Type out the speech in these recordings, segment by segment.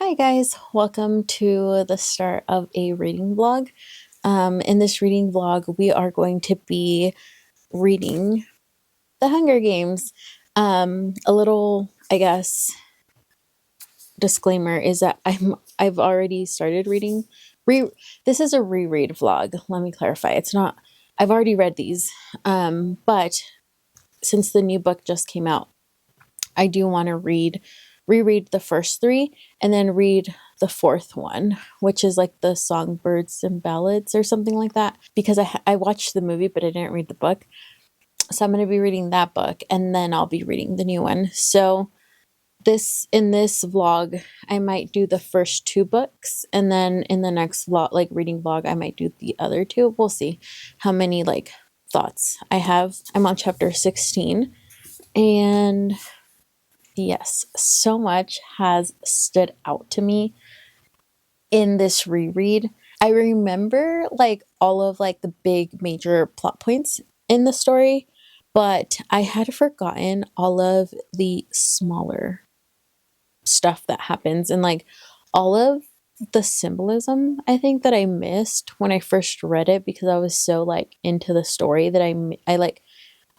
Hi guys, welcome to the start of a reading vlog. In this reading vlog, we are going to be reading The Hunger Games. A little, I guess, disclaimer is that I've already started reading. This is a reread vlog. Let me clarify. It's not. I've already read these, but since the new book just came out, I do want to reread the first three and then read the fourth one, which is like the Songbirds and Ballads or something like that, because I watched the movie but I didn't read the book. So I'm going to be reading that book and then I'll be reading the new one. So in this vlog, I might do the first two books, and then in the next vlog, like reading vlog, I might do the other two. We'll see how many like thoughts I have. I'm on chapter 16, and yes, so much has stood out to me in this reread. I remember like all of like the big major plot points in the story, but I had forgotten all of the smaller stuff that happens and like all of the symbolism I think that I missed when I first read it because I was so like into the story that I like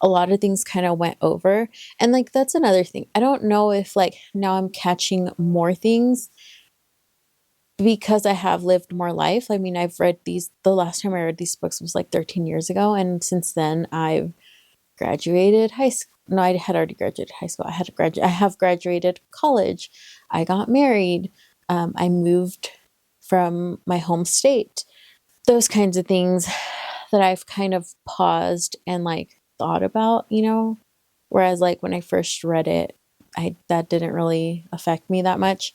a lot of things kind of went over. And like that's another thing. I don't know if like now I'm catching more things because I have lived more life. I mean, I've read these, the last time I read these books was like 13 years ago, and since then I've graduated high school. No, I had already graduated high school. I have graduated college. I got married. I moved from my home state. Those kinds of things that I've kind of paused and like thought about, whereas like when I first read it, that didn't really affect me that much.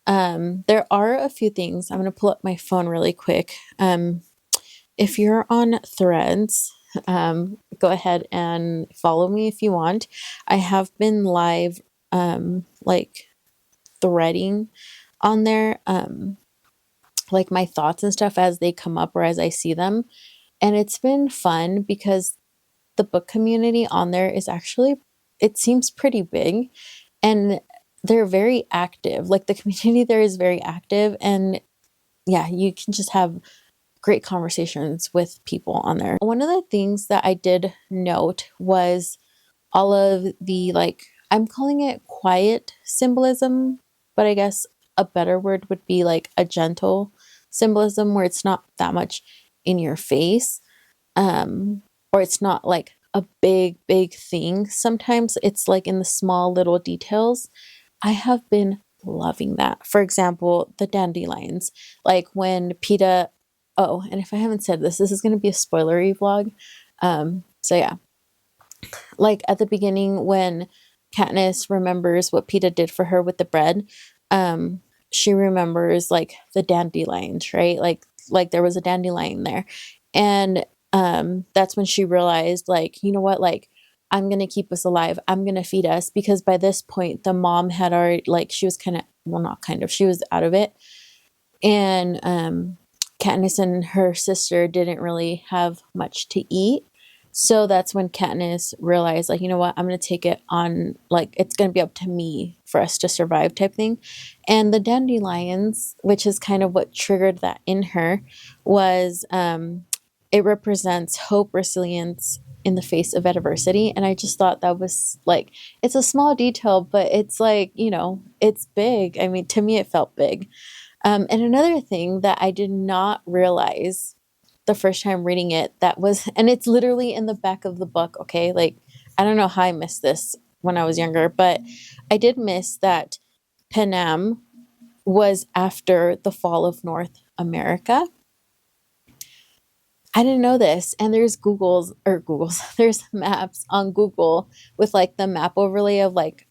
There are a few things. I'm going to pull up my phone really quick. If you're on Threads, go ahead and follow me if you want. I have been live, like threading on there, like my thoughts and stuff as they come up or as I see them. And it's been fun because the book community on there is actually, it seems pretty big, and they're very active. Like the community there is very active, and yeah, you can just have great conversations with people on there. One of the things that I did note was all of the like, I'm calling it quiet symbolism, but I guess a better word would be like a gentle symbolism where it's not that much in your face, or it's not like a big thing. Sometimes it's like in the small little details. I have been loving that. For example, the dandelions, like when PETA, oh, and if I haven't said this, this is going to be a spoilery vlog. So yeah, like at the beginning when Katniss remembers what PETA did for her with the bread, she remembers like the dandelions, right? Like there was a dandelion there. And that's when she realized, like, you know what, like I'm gonna keep us alive. I'm gonna feed us, because by this point the mom had already, like, she was kind of, well, not kind of, she was out of it. And Katniss and her sister didn't really have much to eat. So that's when Katniss realized, like, you know what, I'm going to take it on, like, it's going to be up to me for us to survive type thing. And the dandelions, which is kind of what triggered that in her, was it represents hope, resilience in the face of adversity. And I just thought that was like, it's a small detail, but it's like, it's big. I mean, to me, it felt big. And another thing that I did not realize the first time reading it, and it's literally in the back of the book, okay? Like, I don't know how I missed this when I was younger, but I did miss that Panam was after the fall of North America. I didn't know this. And there's there's maps on Google with like the map overlay of like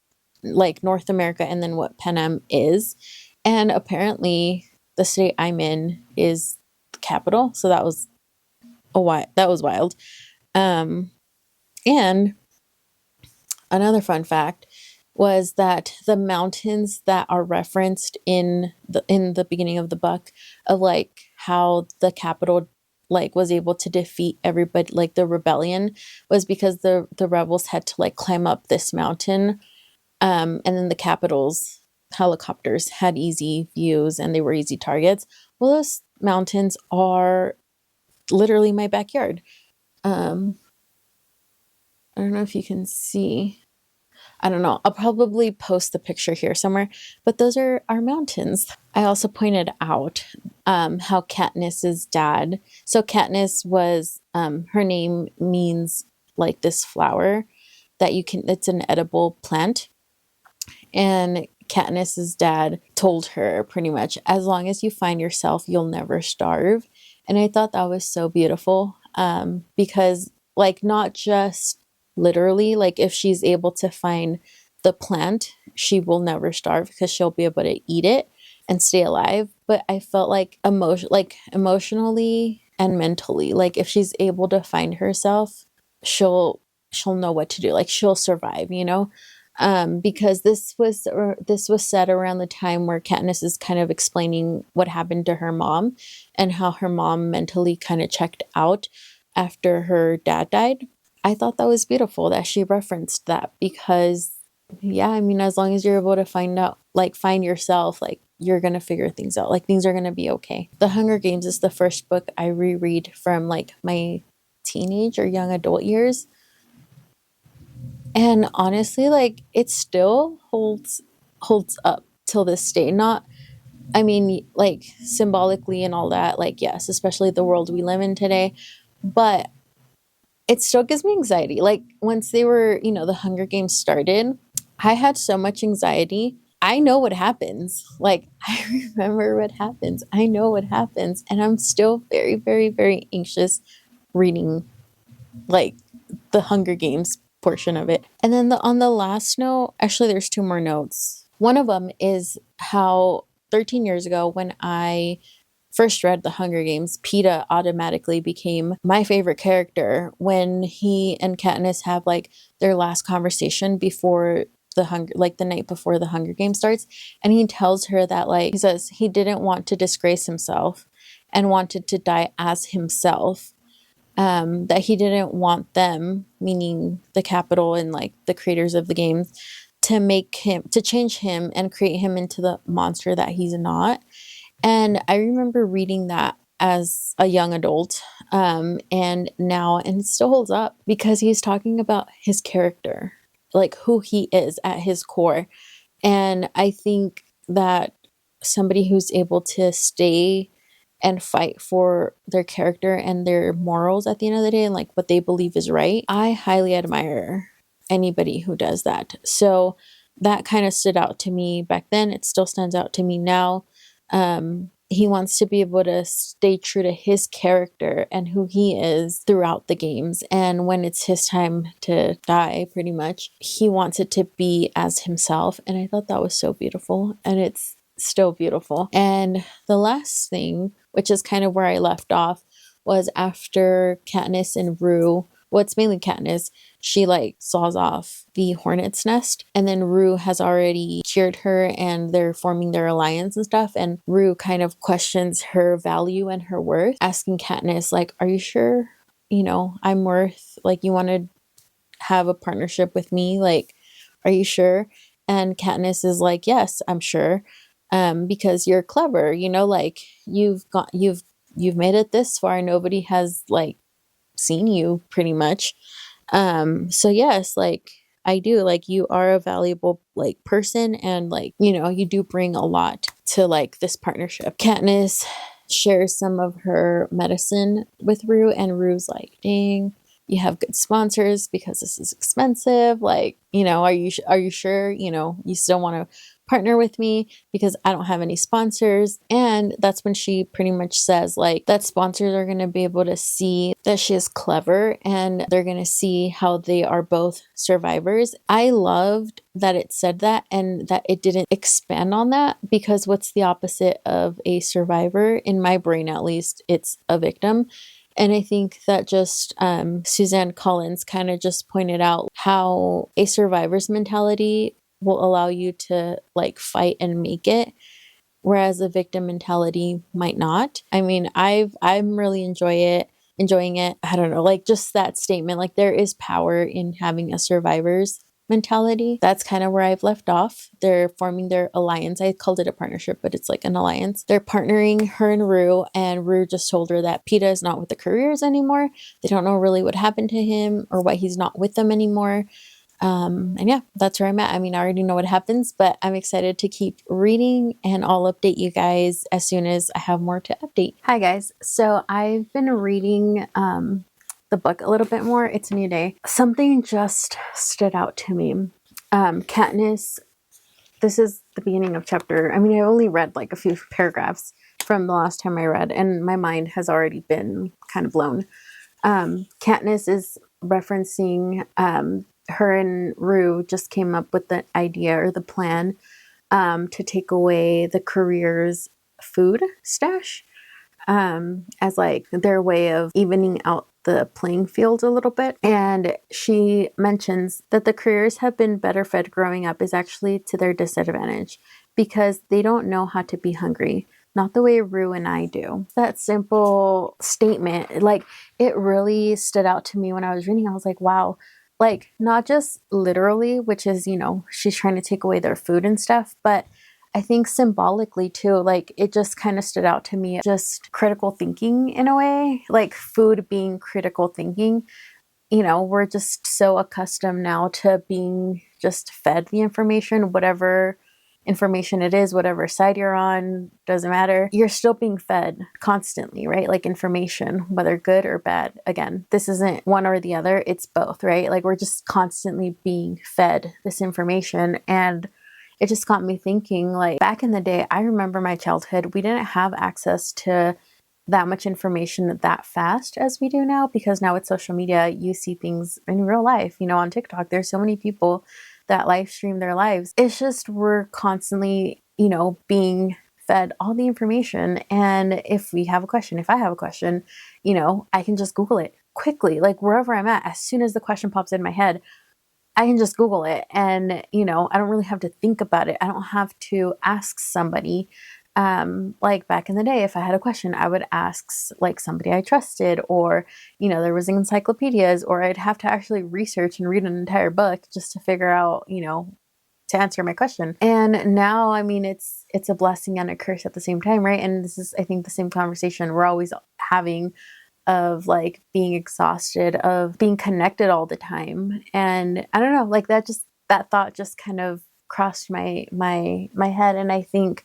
North America and then what Panam is. And apparently the state I'm in is the capital. So that was wild. And another fun fact was that the mountains that are referenced in the beginning of the book, of like how the capital like was able to defeat everybody, like the rebellion, was because the rebels had to like climb up this mountain, and then the capitals helicopters had easy views and they were easy targets. Well, those mountains are literally my backyard. I don't know if you can see. I don't know. I'll probably post the picture here somewhere, but those are our mountains. I also pointed out how Katniss's dad. So Katniss was her name means like this flower that you can. It's an edible plant, and Katniss's dad told her pretty much, as long as you find yourself, you'll never starve. And I thought that was so beautiful because, like, not just literally, like, if she's able to find the plant, she will never starve because she'll be able to eat it and stay alive. But I felt like emotionally and mentally, like, if she's able to find herself, she'll know what to do. Like, she'll survive, you know? Because this was said around the time where Katniss is kind of explaining what happened to her mom and how her mom mentally kind of checked out after her dad died. I thought that was beautiful that she referenced that because, yeah, I mean, as long as you're able to find yourself, like, you're going to figure things out. Like, things are going to be okay. The Hunger Games is the first book I reread from, like, my teenage or young adult years. And honestly, like, it still holds up till this day. Not, I mean, like, symbolically and all that, like, yes, especially the world we live in today, but it still gives me anxiety. Like, once they were, the Hunger Games started, I had so much anxiety. I know what happens. Like, I remember what happens. I know what happens. And I'm still very, very, very anxious reading, like, the Hunger Games portion of it. And then on the last note, actually, there's two more notes. One of them is how 13 years ago, when I first read The Hunger Games, Peeta automatically became my favorite character when he and Katniss have, like, their last conversation before the night before the Hunger Games starts. And he tells her that, like, he says he didn't want to disgrace himself and wanted to die as himself. That he didn't want them, meaning the Capitol and, like, the creators of the games, to change him and create him into the monster that he's not. And I remember reading that as a young adult, and it still holds up because he's talking about his character, like, who he is at his core. And I think that somebody who's able to stay and fight for their character and their morals at the end of the day and, like, what they believe is right, I highly admire anybody who does that. So that kind of stood out to me back then. It still stands out to me now. He wants to be able to stay true to his character and who he is throughout the games. And when it's his time to die, pretty much, he wants it to be as himself. And I thought that was so beautiful. And it's still beautiful. And the last thing, which is kind of where I left off, was after Katniss and Rue, well, it's mainly Katniss, she, like, saws off the hornet's nest, and then Rue has already cheered her and they're forming their alliance and stuff, and Rue kind of questions her value and her worth, asking Katniss, like, are you sure, I'm worth, like, you want to have a partnership with me? Like, are you sure? And Katniss is like, yes, I'm sure. Because you're clever, like, you've made it this far. Nobody has, like, seen you pretty much. So yes, like, I do, like, you are a valuable, like, person, and, like, you do bring a lot to, like, this partnership. Katniss shares some of her medicine with Rue, and Rue's like, dang, you have good sponsors because this is expensive. Like, are you sure, you still want to partner with me because I don't have any sponsors? And that's when she pretty much says, like, that sponsors are going to be able to see that she is clever and they're going to see how they are both survivors. I loved that it said that and that it didn't expand on that, because what's the opposite of a survivor? In my brain, at least, it's a victim. And I think that just Suzanne Collins kind of just pointed out how a survivor's mentality will allow you to, like, fight and make it, whereas a victim mentality might not. I mean, I'm really enjoying it. I don't know, like, just that statement, like, there is power in having a survivor's mentality. That's kind of where I've left off. They're forming their alliance. I called it a partnership, but it's like an alliance. They're partnering, her and Rue just told her that PETA is not with the careers anymore. They don't know really what happened to him or why he's not with them anymore. And yeah, that's where I'm at. I mean, I already know what happens, but I'm excited to keep reading, and I'll update you guys as soon as I have more to update. Hi guys. So I've been reading the book a little bit more. It's a new day. Something just stood out to me. Katniss, this is the beginning of chapter. I mean, I only read like a few paragraphs from the last time I read, and my mind has already been kind of blown. Katniss is referencing her and Rue just came up with the idea or the plan to take away the career's food stash as like their way of evening out the playing field a little bit. And she mentions that the careers have been better fed growing up is actually to their disadvantage because they don't know how to be hungry. Not the way Rue and I do. That simple statement, like it really stood out to me when I was reading. I was like, wow, like not just literally, which is, you know, she's trying to take away their food and stuff, but I think symbolically too, like it just kind of stood out to me, just critical thinking in a way, like food being critical thinking. You know, we're just so accustomed now to being just fed the information, whatever information it is, whatever side you're on, doesn't matter. You're still being fed constantly, right? Like information, whether good or bad. Again, this isn't one or the other, it's both, right? Like we're just constantly being fed this information. And it just got me thinking, like back in the day, I remember my childhood, we didn't have access to that much information that fast as we do now, because now with social media, you see things in real life, you know, on TikTok, there's so many people that live stream their lives. It's just, we're constantly, you know, being fed all the information. And if we have a question, if I have a question, you know, I can just Google it quickly, like wherever I'm at, as soon as the question pops in my head, I can just Google it. And, you know, I don't really have to think about it. I don't have to ask somebody. Like back in the day, if I had a question, I would ask like somebody I trusted, or, you know, there was encyclopedias, or I'd have to actually research and read an entire book just to figure out, you know, to answer my question. And now, I mean, it's a blessing and a curse at the same time, right? And this is, I think, the same conversation we're always having of like being exhausted, of being connected all the time. And I don't know, like that thought just kind of crossed my head. And I think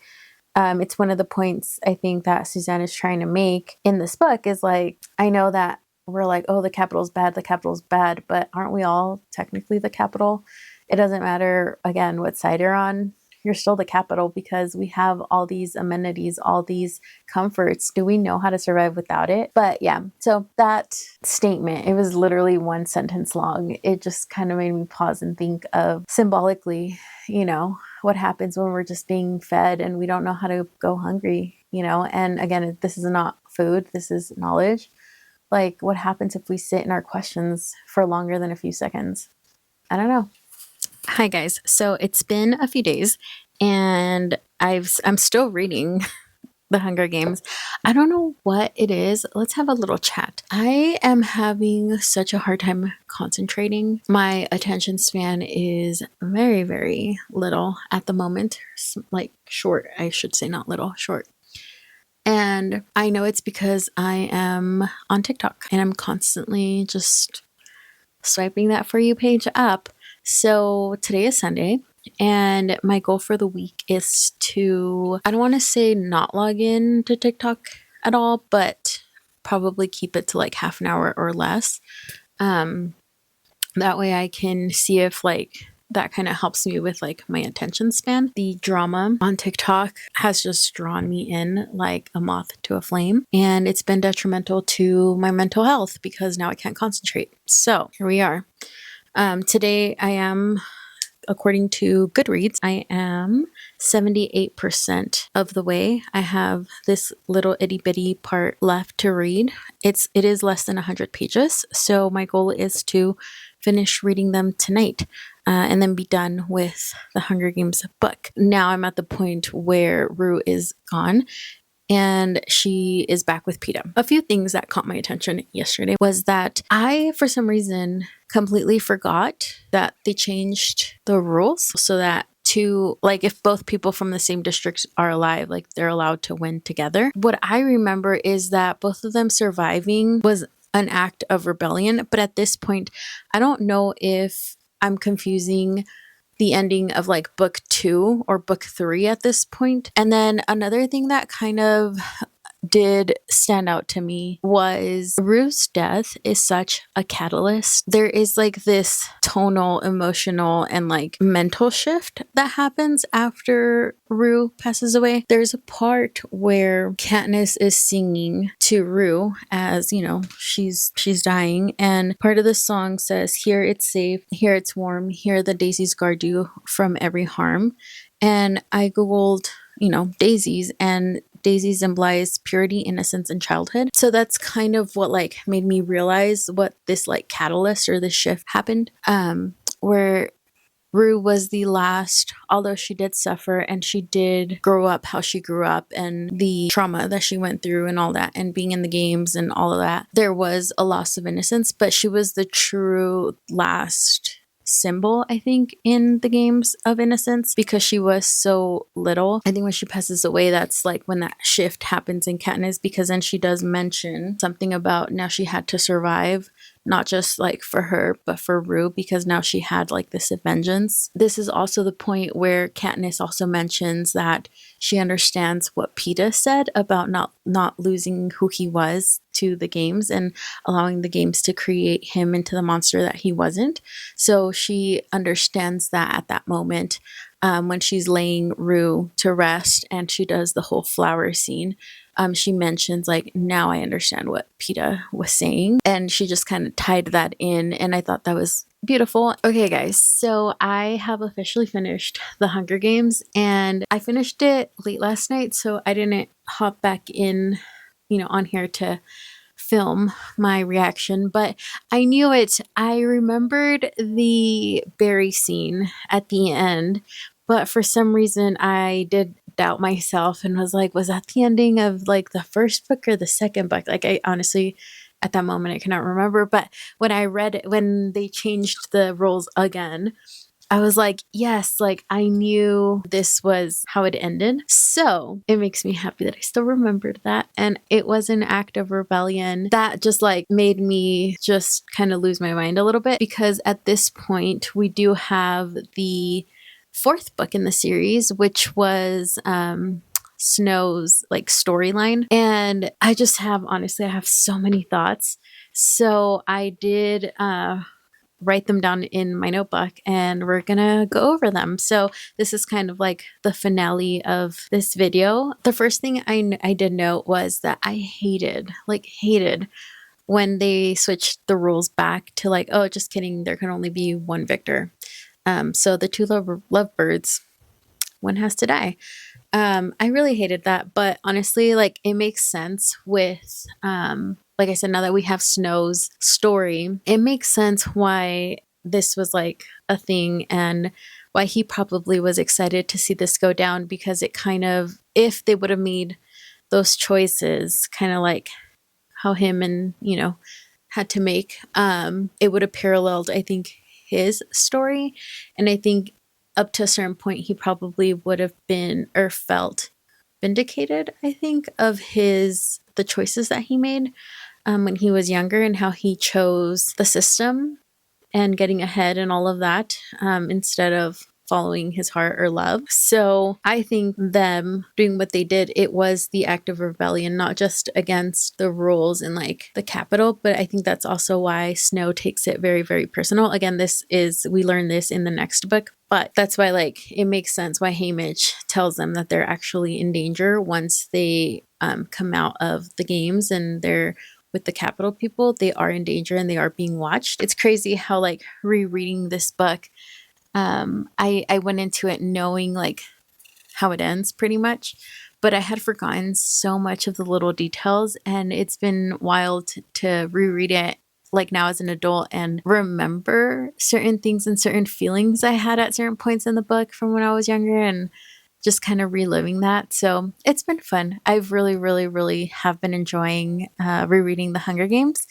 it's one of the points I think that Suzanne is trying to make in this book is like, I know that we're like, oh, the capital's bad, but aren't we all technically the capital? It doesn't matter, again, what side you're on, you're still the capital, because we have all these amenities, all these comforts. Do we know how to survive without it? But yeah, so that statement, it was literally one sentence long. It just kind of made me pause and think of symbolically, you know, what happens when we're just being fed and we don't know how to go hungry, you know? And again, this is not food, this is knowledge. Like what happens if we sit in our questions for longer than a few seconds? I don't know. Hi guys. So it's been a few days and I'm still reading The Hunger Games. I don't know what it is. Let's have a little chat. I am having such a hard time concentrating. My attention span is very, very little at the moment. Like short, I should say, not little, short. And I know it's because I am on TikTok and I'm constantly just swiping that For You page up. So today is Sunday, and my goal for the week is to, I don't want to say not log in to TikTok at all, but probably keep it to like half an hour or less. That way I can see if like that kind of helps me with like my attention span. The drama on TikTok has just drawn me in like a moth to a flame, and it's been detrimental to my mental health because now I can't concentrate. So here we are. Today I am, according to Goodreads, I am 78% of the way. I have this little itty bitty part left to read. It is less than 100 pages. So my goal is to finish reading them tonight and then be done with the Hunger Games book. Now I'm at the point where Rue is gone. and she is back with PETA. A few things that caught my attention yesterday was that I, for some reason, completely forgot that they changed the rules so that if both people from the same districts are alive, like they're allowed to win together. What I remember is that both of them surviving was an act of rebellion. But at this point, I don't know if I'm confusing the ending of like book 2 or book 3 at this point. And then another thing that kind of did stand out to me was Rue's death is such a catalyst. There is like this tonal, emotional, and like mental shift that happens after Rue passes away. There's a part where Katniss is singing to Rue as, you know, she's dying, and part of the song says, "Here it's safe, here it's warm, here the daisies guard you from every harm." And I googled, you know, daisies, and daisies implies purity, innocence, and childhood. So that's kind of what like made me realize what this like catalyst or this shift happened, where Rue was the last, although she did suffer and she did grow up how she grew up and the trauma that she went through and all that, and being in the games and all of that, there was a loss of innocence, but she was the true last symbol, I think, in the games of innocence because she was so little. I think when she passes away, that's like when that shift happens in Katniss, because then she does mention something about now she had to survive, not just like for her, but for Rue, because now she had like this vengeance. This is also the point where Katniss also mentions that she understands what PETA said about not losing who he was to the games and allowing the games to create him into the monster that he wasn't. So she understands that at that moment, when she's laying Rue to rest and she does the whole flower scene. She mentions like, now I understand what PETA was saying, and she just kind of tied that in, and I thought that was beautiful. Okay guys, so I have officially finished The Hunger Games, and I finished it late last night, so I didn't hop back in, you know, on here to film my reaction, but I knew it. I remembered the berry scene at the end, but for some reason I did doubt myself and was like, was that the ending of like the first book or the second book? Like, I honestly, at that moment, I cannot remember. But when I read it, when they changed the roles again, I was like, yes, like I knew this was how it ended. So it makes me happy that I still remembered that. And it was an act of rebellion that just like made me just kind of lose my mind a little bit, because at this point we do have the 4th book in the series, which was Snow's like storyline. And I just have, honestly, I have so many thoughts. So I did write them down in my notebook and we're gonna go over them. So this is kind of like the finale of this video. The first thing I did note was that I hated when they switched the rules back to like, oh, just kidding, there can only be one victor. So the 2 lovebirds, one has to die. I really hated that, but honestly, like it makes sense with, like I said, now that we have Snow's story, it makes sense why this was like a thing and why he probably was excited to see this go down, because it kind of, if they would have made those choices, kind of like how him and, you know, had to make, it would have paralleled, I think, his story. And I think up to a certain point, he probably would have been or felt vindicated, I think, of the choices that he made when he was younger and how he chose the system and getting ahead and all of that, instead of following his heart or love. So I think them doing what they did, it was the act of rebellion, not just against the rules in like the capital, but I think that's also why Snow takes it very, very personal. Again, we learn this in the next book, but that's why like it makes sense why Haymitch tells them that they're actually in danger once they come out of the games and they're with the capital people. They are in danger and they are being watched. It's crazy how like rereading this book, I went into it knowing like how it ends pretty much, but I had forgotten so much of the little details, and it's been wild to reread it like now as an adult and remember certain things and certain feelings I had at certain points in the book from when I was younger, and just kind of reliving that. So it's been fun. I've really have been enjoying rereading The Hunger Games.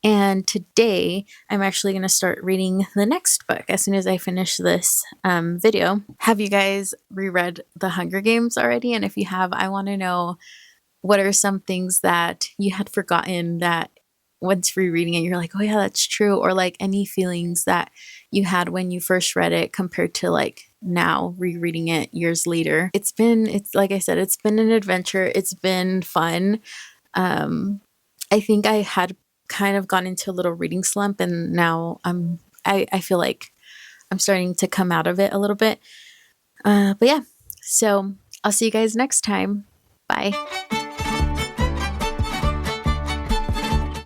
And today I'm actually going to start reading the next book as soon as I finish this video. Have you guys reread The Hunger Games already? And if you have, I want to know, what are some things that you had forgotten that once rereading it, you're like, oh yeah, that's true? Or like any feelings that you had when you first read it compared to like now rereading it years later. It's like I said, it's been an adventure. It's been fun. I think I had kind of gone into a little reading slump, and now I feel like I'm starting to come out of it a little bit. But yeah, so I'll see you guys next time. Bye.